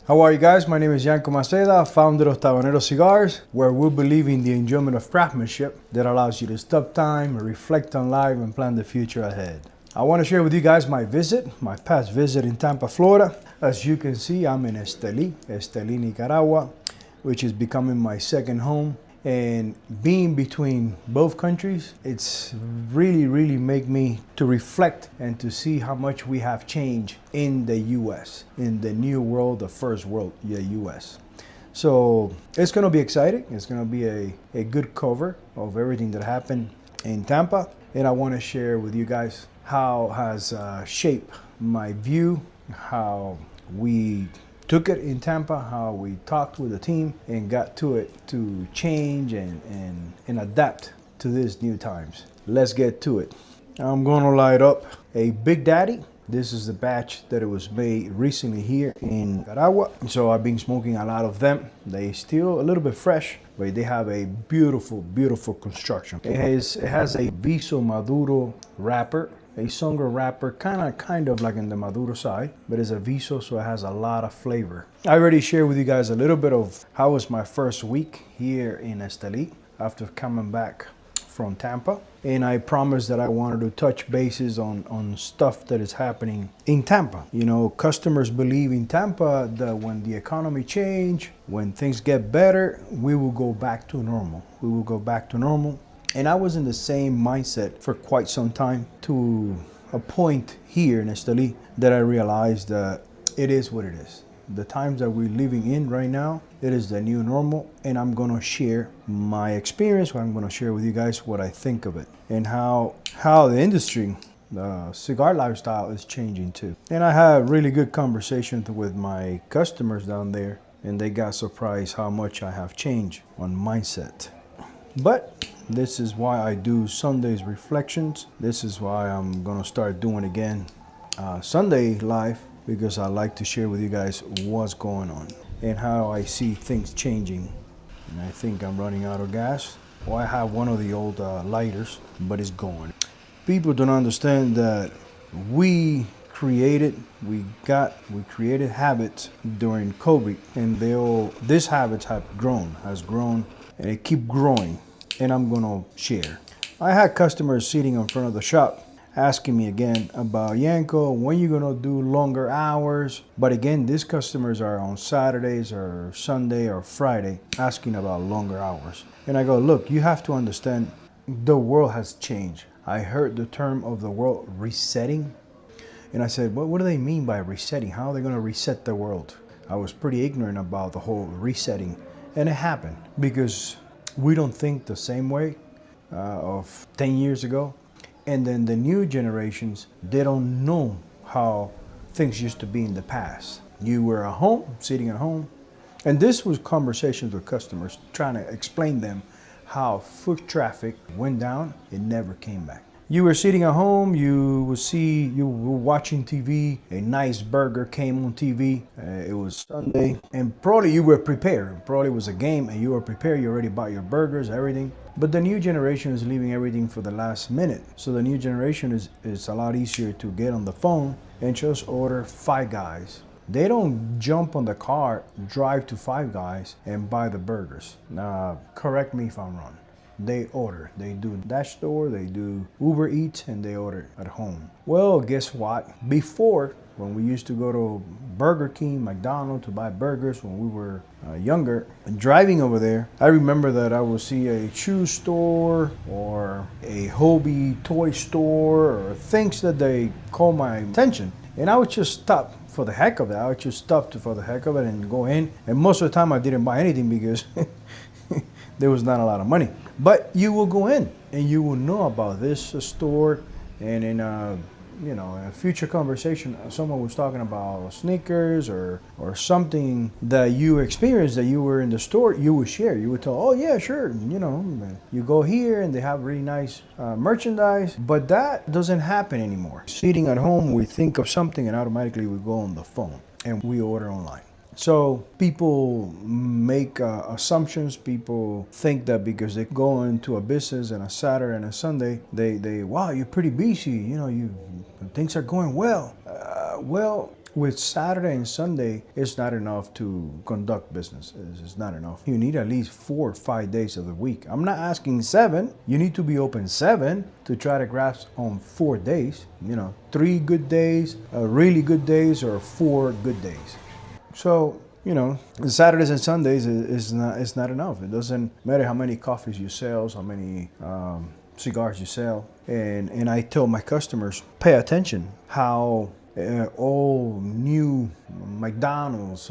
How are you guys? My name is Yanko Maceda, founder of Tabanero Cigars, where we believe in the enjoyment of craftsmanship that allows you to stop time, reflect on life, and plan the future ahead. I want to share with you guys my past visit in Tampa, Florida. As you can see, I'm in Esteli, Nicaragua, which is becoming my second home. And being between both countries, it's really make me to reflect and to see how much we have changed in the US, in the new world, the first world, the US. So it's gonna be exciting. It's gonna be a good cover of everything that happened in Tampa. And I wanna share with you guys how has shaped my view, how we took it in Tampa, how we talked with the team and got to it to change and adapt to these new times. Let's get to it. I'm gonna light up a Big Daddy. This is the batch that it was made recently here in Nicaragua. So I've been smoking a lot of them. They still a little bit fresh, but they have a beautiful construction. It has a Viso Maduro wrapper. A Songa wrapper, kind of like in the Maduro side, but it's a Viso, so it has a lot of flavor. I already shared with you guys a little bit of how was my first week here in Esteli after coming back from Tampa. And I promised that I wanted to touch bases on stuff that is happening in Tampa. You know, customers believe in Tampa that when the economy change, when things get better, we will go back to normal. We will go back to normal. And I was in the same mindset for quite some time, to a point here in Esteli that I realized that it is what it is. The times that we're living in right now, it is the new normal, and I'm gonna share my experience. I'm gonna share with you guys what I think of it and how the industry, the cigar lifestyle is changing too. And I had really good conversations with my customers down there, and they got surprised how much I have changed on mindset. But this is why I do Sunday's reflections. This is why I'm gonna start doing again Sunday live, because I like to share with you guys what's going on and how I see things changing. And I think I'm running out of gas. Well, I have one of the old lighters, but it's gone. People don't understand that we created habits during COVID, and these habits has grown, and it keep growing, and I'm gonna share. I had customers sitting in front of the shop asking me again about, Yanko, when you gonna do longer hours? But again, these customers are on Saturdays or Sunday or Friday asking about longer hours. And I go, look, you have to understand the world has changed. I heard the term of the world resetting. And I said, what do they mean by resetting? How are they gonna reset the world? I was pretty ignorant about the whole resetting. And it happened because we don't think the same way of 10 years ago. And then the new generations, they don't know how things used to be in the past. You were at home, sitting at home. And this was conversations with customers, trying to explain them how foot traffic went down. It never came back. You were sitting at home, you were watching TV, a nice burger came on TV, it was Sunday, and probably you were prepared. Probably it was a game and you were prepared, you already bought your burgers, everything. But the new generation is leaving everything for the last minute. So the new generation is a lot easier to get on the phone and just order Five Guys. They don't jump on the car, drive to Five Guys and buy the burgers. Correct me if I'm wrong. They order. They do Dash Store, they do Uber Eats, and they order at home. Well, guess what? Before, when we used to go to Burger King, McDonald's to buy burgers when we were younger, and driving over there, I remember that I would see a shoe store or a Hobie toy store or things that they call my attention. And I would just stop for the heck of it. I would just stop for the heck of it and go in. And most of the time I didn't buy anything because there was not a lot of money. But you will go in and you will know about this store. And in a future conversation, someone was talking about sneakers or something that you experienced, that you were in the store, you would share. You would tell, oh yeah, sure. You go here and they have really nice merchandise, but that doesn't happen anymore. Sitting at home, we think of something and automatically we go on the phone and we order online. So people make assumptions. People think that because they go into a business on a Saturday and a Sunday, they wow, you're pretty busy. Things are going well. Well, with Saturday and Sunday, it's not enough to conduct business. It's not enough. You need at least 4 or 5 days of the week. I'm not asking 7. You need to be open 7 to try to grasp on 4 days. 3 good days, really good days, or 4 good days. So, Saturdays and Sundays is not enough. It doesn't matter how many coffees you sell, how many cigars you sell. And I tell my customers, pay attention how all new McDonald's,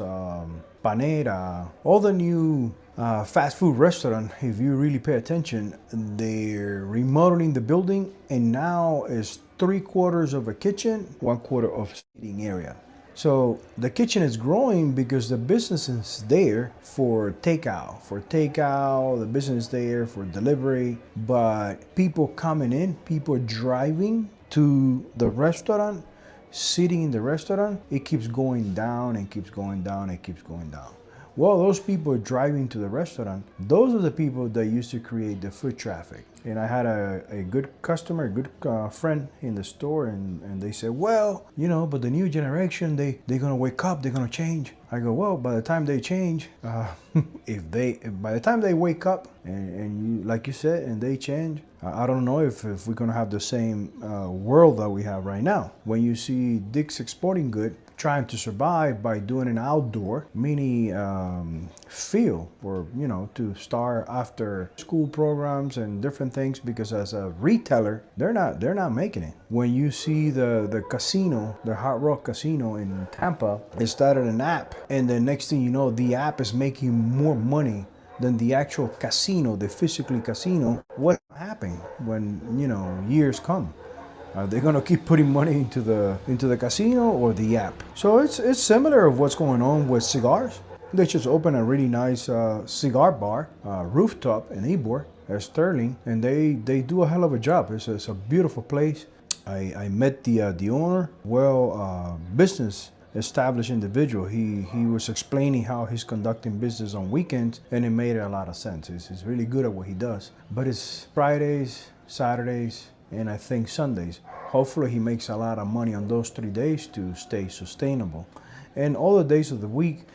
Panera, all the new fast food restaurant, if you really pay attention, they're remodeling the building, and now is 3/4 of a kitchen, 1/4 of seating area. So the kitchen is growing because the business is there for takeout. The business is there for delivery, but people coming in, people driving to the restaurant, sitting in the restaurant, it keeps going down and keeps going down and keeps going down. Well, those people driving to the restaurant, those are the people that used to create the foot traffic. And I had a good customer, a good friend in the store, and they said, well, but the new generation, they're going to wake up, they're going to change. I go, well, by the time they change, by the time they wake up and you, like you said, and they change, I don't know if we're going to have the same world that we have right now. When you see Dick's Sporting Goods trying to survive by doing an outdoor mini field for, to start after school programs and different things, because as a retailer, they're not making it. When you see the casino, the Hard Rock Casino in Tampa, it started an app, and the next thing you know, the app is making more money than the actual casino, the physical casino. What happened when, years come? Are they gonna keep putting money into the casino or the app? So it's similar of what's going on with cigars. They just opened a really nice cigar bar, rooftop in Ybor, Sterling, and they do a hell of a job. It's a beautiful place. I met the owner, business established individual. He was explaining how he's conducting business on weekends, and it made a lot of sense. He's really good at what he does. But it's Fridays, Saturdays, and I think Sundays. Hopefully he makes a lot of money on those 3 days to stay sustainable. And all the days of the week,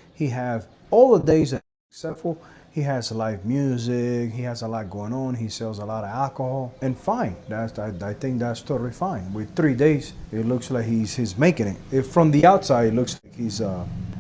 all the days except for he has live music, he has a lot going on, he sells a lot of alcohol, and fine. I think that's totally fine. With 3 days, it looks like he's making it. If from the outside, it looks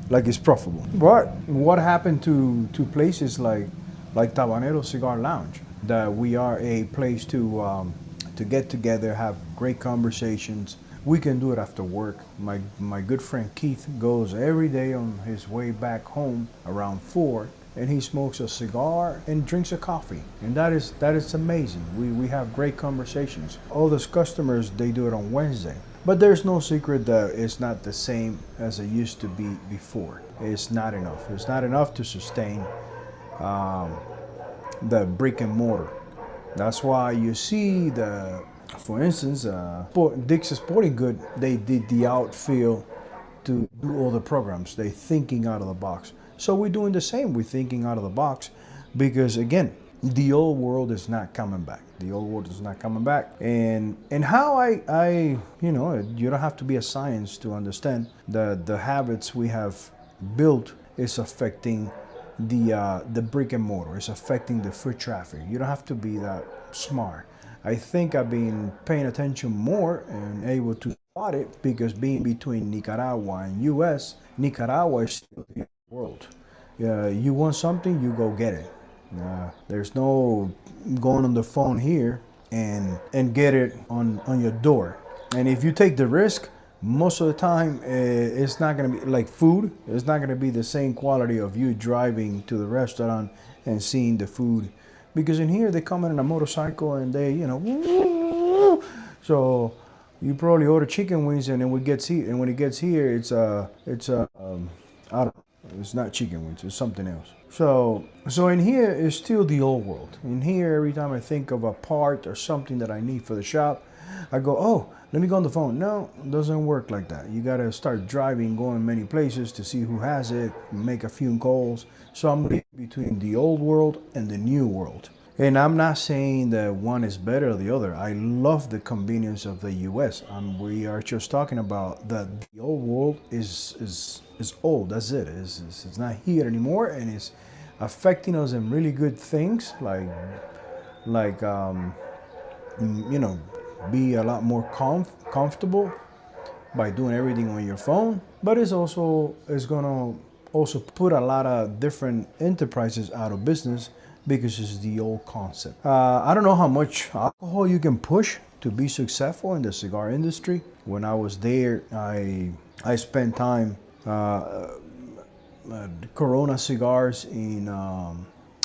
like he's profitable. But what happened to places like Tabanero Cigar Lounge? That we are a place to get together, have great conversations. We can do it after work. My good friend Keith goes every day on his way back home around 4, and he smokes a cigar and drinks a coffee. And that is amazing. We have great conversations. All those customers, they do it on Wednesday. But there's no secret that it's not the same as it used to be before. It's not enough. It's not enough to sustain the brick and mortar. That's why you see for instance, Dick's Sporting Goods, they did the outfield to do all the programs. They're thinking out of the box. So we're doing the same. We're thinking out of the box because, again, the old world is not coming back. The old world is not coming back. And how you don't have to be a science to understand that the habits we have built is affecting the brick and mortar. It's affecting the foot traffic. You don't have to be that smart. I think I've been paying attention more and able to spot it because being between Nicaragua and U.S., Nicaragua is still the world. You want something, you go get it. There's no going on the phone here and get it on your door. And if you take the risk, most of the time it's not going to be like food. It's not going to be the same quality of you driving to the restaurant and seeing the food, because in here they come in a motorcycle and they so you probably order chicken wings, and then when it gets here it's I don't know, it's not chicken wings, it's something else. So in here is still the old world. In here, every time I think of a part or something that I need for the shop, I go, oh, let me go on the phone. No, it doesn't work like that. You got to start driving, going many places to see who has it, make a few calls. So I'm between the old world and the new world. And I'm not saying that one is better than the other. I love the convenience of the U.S. We are just talking about that the old world is old. That's it. It's not here anymore, and it's affecting us in really good things like you know, be a lot more comfortable by doing everything on your phone. But it's gonna also put a lot of different enterprises out of business because it's the old concept. I don't know how much alcohol you can push to be successful in the cigar industry. When I was there, I spent time Corona Cigars in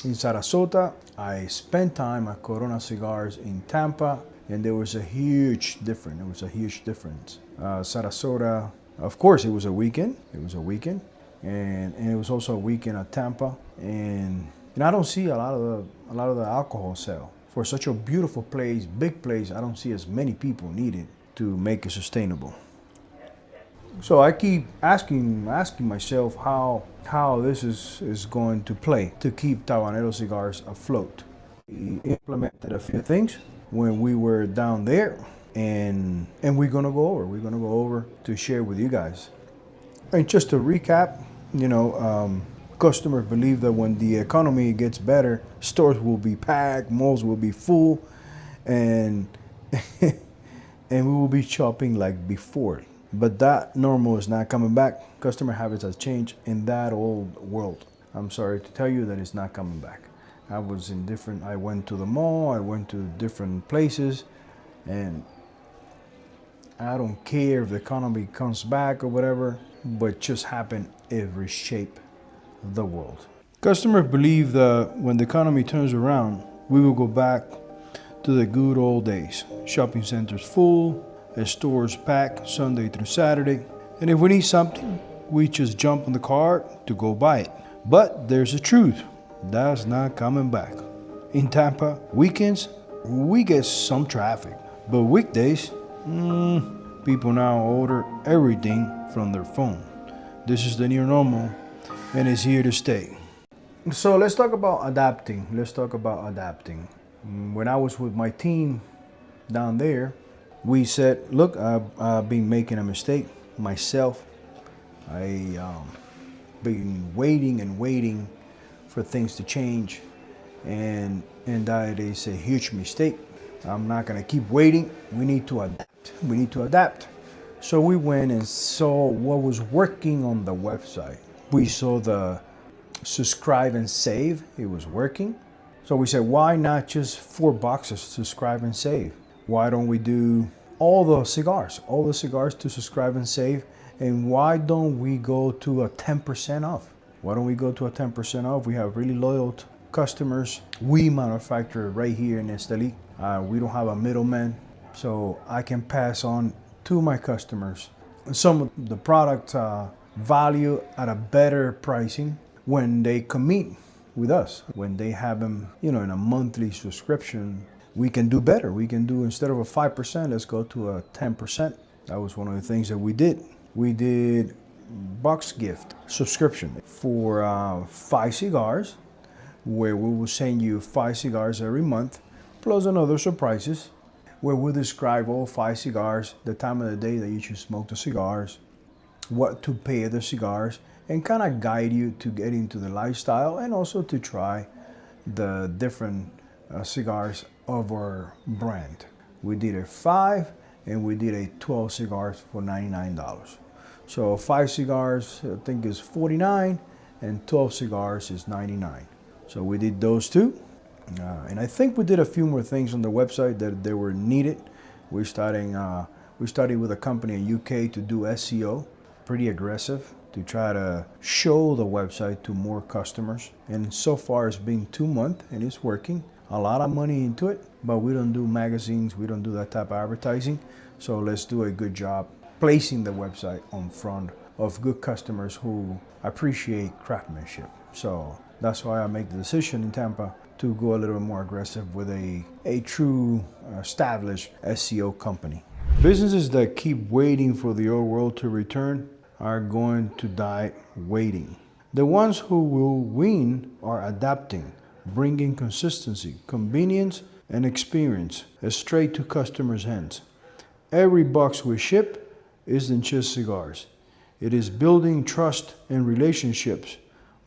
Sarasota. I spent time at Corona Cigars in Tampa, and there was a huge difference. Sarasota, of course, it was a weekend. And it was also a weekend at Tampa, and I don't see a lot of the alcohol sale for such a beautiful place, big place. I don't see as many people needed to make it sustainable. So I keep asking myself how this is going to play to keep Tabanero Cigars afloat. We implemented a few things when we were down there, and we're gonna go over to share with you guys. And just to recap, customers believe that when the economy gets better, stores will be packed, malls will be full, and and we will be shopping like before. But that normal is not coming back. Customer habits has changed in that old world. I'm sorry to tell you that it's not coming back. I went to the mall, I went to different places, and I don't care if the economy comes back or whatever, but just happen every shape of the world. Customers believe that when the economy turns around, we will go back to the good old days. Shopping centers full, stores packed Sunday through Saturday, and if we need something, we just jump on the car to go buy it. But there's a truth, that's not coming back. In Tampa, weekends, we get some traffic, but weekdays, people now order everything from their phone. This is the new normal, and it's here to stay. So let's talk about adapting. When I was with my team down there, we said, look, I've been making a mistake myself. I been waiting for things to change, and that is a huge mistake. I'm not gonna keep waiting. We need to adapt. So we went and saw what was working on the website. We saw the subscribe and save. It was working. So we said, why not just 4 boxes, subscribe and save? Why don't we do all the cigars to subscribe and save? And why don't we go to a 10% off? Why don't we go to a 10% off? We have really loyal customers. We manufacture right here in Esteli. We don't have a middleman, so I can pass on to my customers some of the product value at a better pricing when they commit with us. When they have them, in a monthly subscription, we can do better. We can do, instead of a 5%, let's go to a 10%. That was one of the things that we did. We did box gift subscription for 5 cigars, where we will send you 5 cigars every month, plus another surprises, where we'll describe all 5 cigars, the time of the day that you should smoke the cigars, what to pay the cigars, and kind of guide you to get into the lifestyle, and also to try the different cigars of our brand. We did a 5 and we did a 12 cigars for $99. So 5 cigars I think is $49 and 12 cigars is $99. So we did those two. And I think we did a few more things on the website that they were needed. We started with a company in UK to do SEO, pretty aggressive, to try to show the website to more customers. And so far it's been 2 months and it's working. A lot of money into it, but we don't do magazines, we don't do that type of advertising. So let's do a good job placing the website on front of good customers who appreciate craftsmanship. So that's why I make the decision in Tampa to go a little more aggressive with a true established SEO company. Businesses that keep waiting for the old world to return are going to die waiting. The ones who will win are adapting, bringing consistency, convenience, and experience straight to customers' hands. Every box we ship isn't just cigars. It is building trust and relationships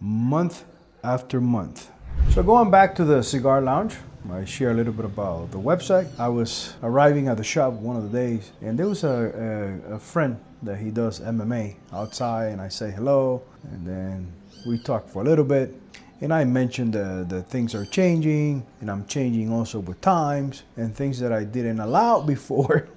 month after month. So going back to the cigar lounge, I share a little bit about the website. I was arriving at the shop one of the days, and there was a friend that he does MMA outside, and I say hello, and then we talked for a little bit, and I mentioned that things are changing, and I'm changing also with times, and things that I didn't allow before,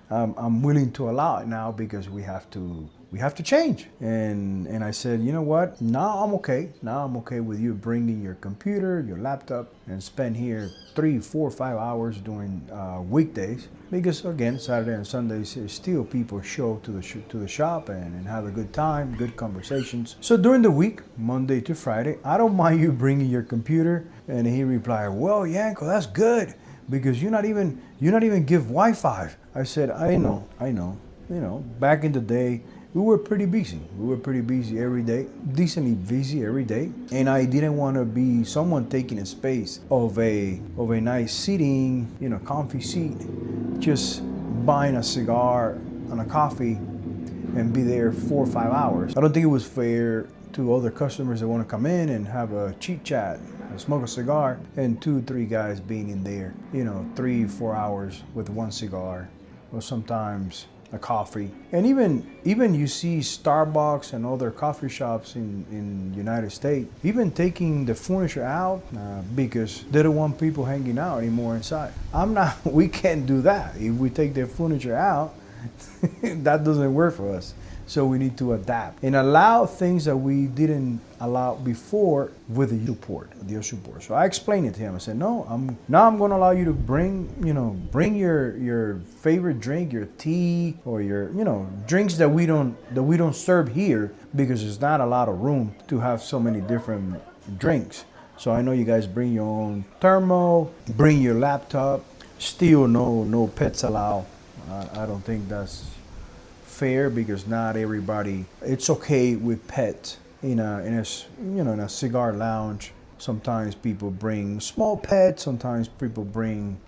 I'm willing to allow it now because we have to change. And I said, you know what? Now I'm okay. Now I'm okay with you bringing your computer, your laptop, and spend here 3, 4, 5 hours during weekdays. Because again, Saturday and Sundays, still people show to the shop and have a good time, good conversations. So during the week, Monday to Friday, I don't mind you bringing your computer. And he replied, well, Yanko, that's good because you're not even give Wi-Fi. I said, I know. You know, back in the day, we were pretty busy. We were pretty busy every day, decently busy every day. And I didn't want to be someone taking a space of a nice seating, you know, comfy seat, just buying a cigar and a coffee and be there 4 or 5 hours. I don't think it was fair to other customers that want to come in and have a chit chat, smoke a cigar, and 2, 3 guys being in there, you know, 3, 4 hours with one cigar, or sometimes a coffee. And even you see Starbucks and other coffee shops in United States even taking the furniture out because they don't want people hanging out anymore inside. We can't do that. If we take the furniture out, that doesn't work for us. So we need to adapt and allow things that we didn't allow before with the support. So I explained it to him. I said, no, I'm going to allow you to bring your favorite drink, your tea, or your, you know, drinks that we don't serve here because there's not a lot of room to have so many different drinks. So I know you guys bring your own thermo, bring your laptop. Still no pets allowed. I don't think that's fair because not everybody, it's okay with pets in a cigar lounge. Sometimes people bring small pets, sometimes people bring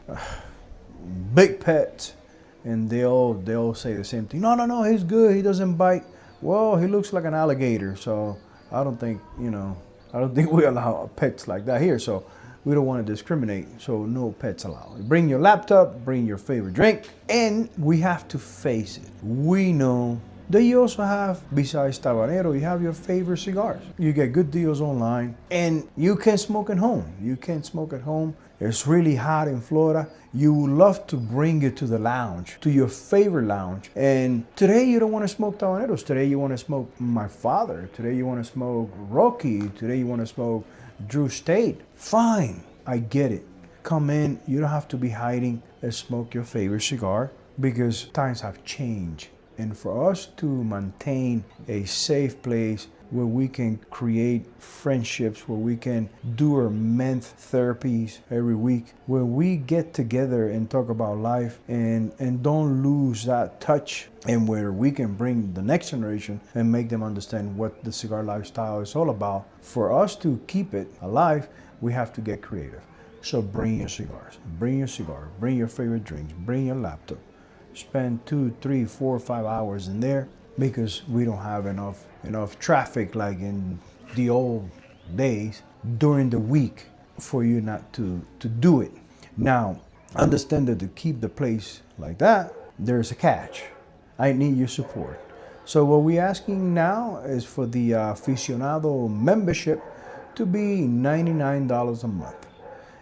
big pets, and they'll say the same thing. No, he's good, he doesn't bite. Well, he looks like an alligator. So I don't think we allow pets like that here. So we don't want to discriminate, so no pets allowed. Bring your laptop, bring your favorite drink, and we have to face it. We know that you also have, besides Tabanero, you have your favorite cigars. You get good deals online, and you can smoke at home. You can smoke at home. It's really hot in Florida. You would love to bring it to the lounge, to your favorite lounge. And today you don't want to smoke Tabaneros. Today you want to smoke My Father. Today you want to smoke Rocky. Today you want to smoke Drew State. Fine, I get it. Come in, you don't have to be hiding and smoke your favorite cigar because times have changed. And for us to maintain a safe place where we can create friendships, where we can do our men's therapies every week, where we get together and talk about life and don't lose that touch, and where we can bring the next generation and make them understand what the cigar lifestyle is all about. For us to keep it alive, we have to get creative. So bring your cigars, bring your cigar, bring your favorite drinks, bring your laptop. Spend 2, 3, 4, 5 hours in there because we don't have enough traffic like in the old days during the week for you not to do it. Now, understand that to keep the place like that, there's a catch. I need your support. So what we're asking now is for the aficionado membership to be $99 a month.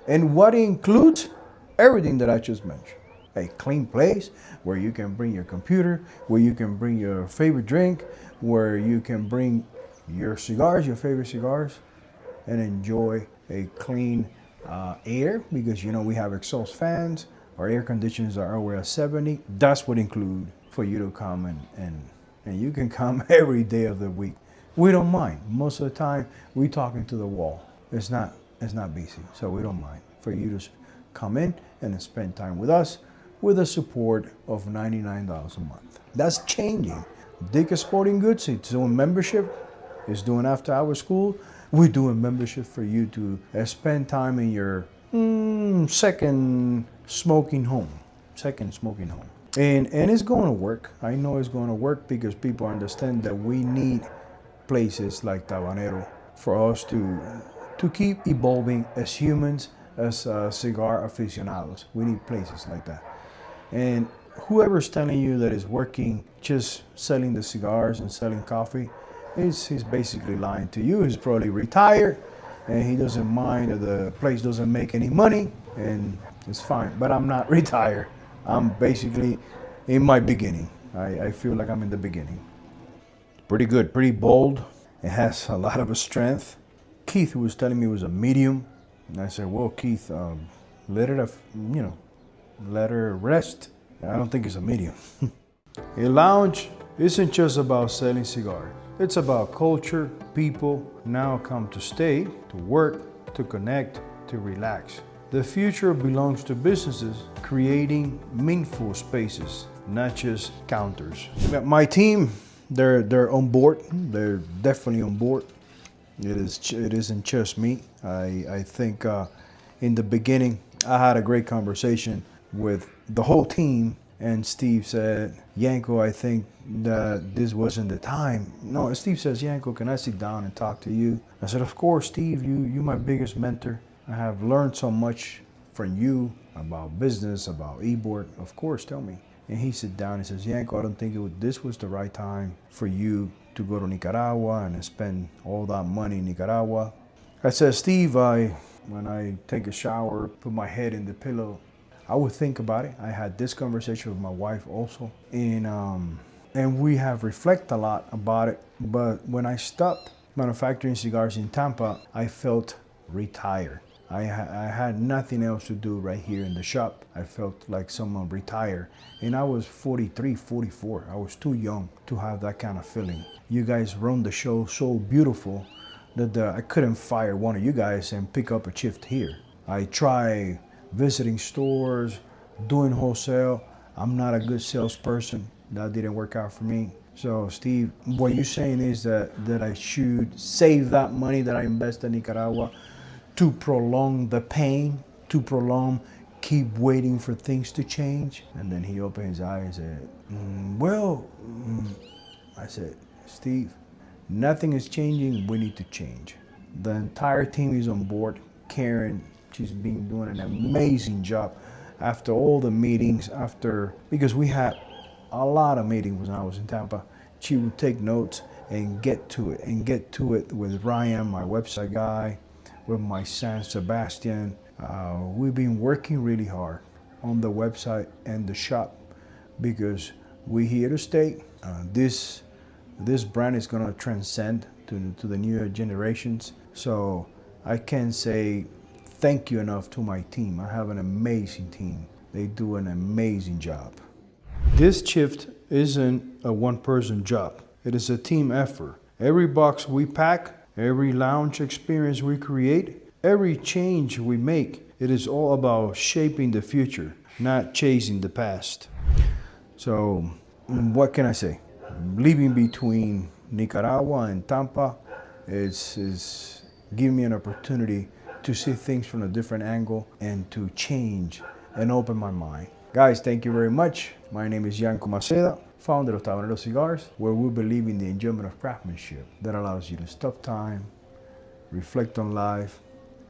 And what includes everything that I just mentioned. A clean place where you can bring your computer, where you can bring your favorite drink, where you can bring your cigars, your favorite cigars, and enjoy a clean air because, you know, we have exhaust fans. Our air conditioners are over at 70. That's what include for you to come and you can come every day of the week. We don't mind. Most of the time, we talking to the wall. It's not busy, so we don't mind for you to come in and spend time with us with a support of $99 a month. That's changing. Dick's Sporting Goods, its own membership, is doing after hour school, we're doing membership for you to spend time in your second smoking home. And it's going to work. I know it's going to work because people understand that we need places like Tabanero for us to keep evolving as humans, as cigar aficionados. We need places like that. And whoever's telling you that is working just selling the cigars and selling coffee, he's basically lying to you. He's probably retired and he doesn't mind that the place doesn't make any money, and it's fine. But I'm not retired. I'm basically in my beginning. I feel like I'm in the beginning. Pretty good, pretty bold. It has a lot of strength. Keith was telling me it was a medium. And I said, well, Keith, let her rest. I don't think it's a medium. A lounge isn't just about selling cigars. It's about culture. People now come to stay, to work, to connect, to relax. The future belongs to businesses creating meaningful spaces, not just counters. My team, they're on board. They're definitely on board. It isn't just me. I think in the beginning, I had a great conversation with the whole team, and Steve said, Yanko, I think that this wasn't the time. No, Steve says, Yanko, can I sit down and talk to you? I said, of course, Steve, you're my biggest mentor. I have learned so much from you about business, about e-board. Of course, tell me. And he sat down and says, Yanko, I don't think this was the right time for you to go to Nicaragua and spend all that money in Nicaragua. I said, Steve, when I take a shower, put my head in the pillow, I would think about it. I had this conversation with my wife also, and we have reflected a lot about it. But when I stopped manufacturing cigars in Tampa, I felt retired. I had nothing else to do right here in the shop. I felt like someone retired. And I was 43, 44. I was too young to have that kind of feeling. You guys run the show so beautiful that I couldn't fire one of you guys and pick up a shift here. I try visiting stores, doing wholesale. I'm not a good salesperson. That didn't work out for me. So Steve, what you're saying is that I should save that money that I invest in Nicaragua to prolong the pain, keep waiting for things to change. And then he opened his eyes and said, I said, Steve, nothing is changing, we need to change. The entire team is on board. Karen, she's been doing an amazing job after all the meetings, because we had a lot of meetings when I was in Tampa. She would take notes and get to it with Ryan, my website guy, with my son Sebastian. We've been working really hard on the website and the shop because we're here to stay. This brand is going to transcend to the newer generations. So I can't say thank you enough to my team. I have an amazing team. They do an amazing job. This shift isn't a one-person job. It is a team effort. Every box we pack, every lounge experience we create, every change we make, it is all about shaping the future, not chasing the past. So what can I say? Living between Nicaragua and Tampa is giving me an opportunity to see things from a different angle and to change and open my mind. Guys, thank you very much. My name is Yanko Maceda, founder of Tabanero Cigars, where we believe in the enjoyment of craftsmanship that allows you to stop time, reflect on life,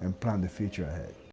and plan the future ahead.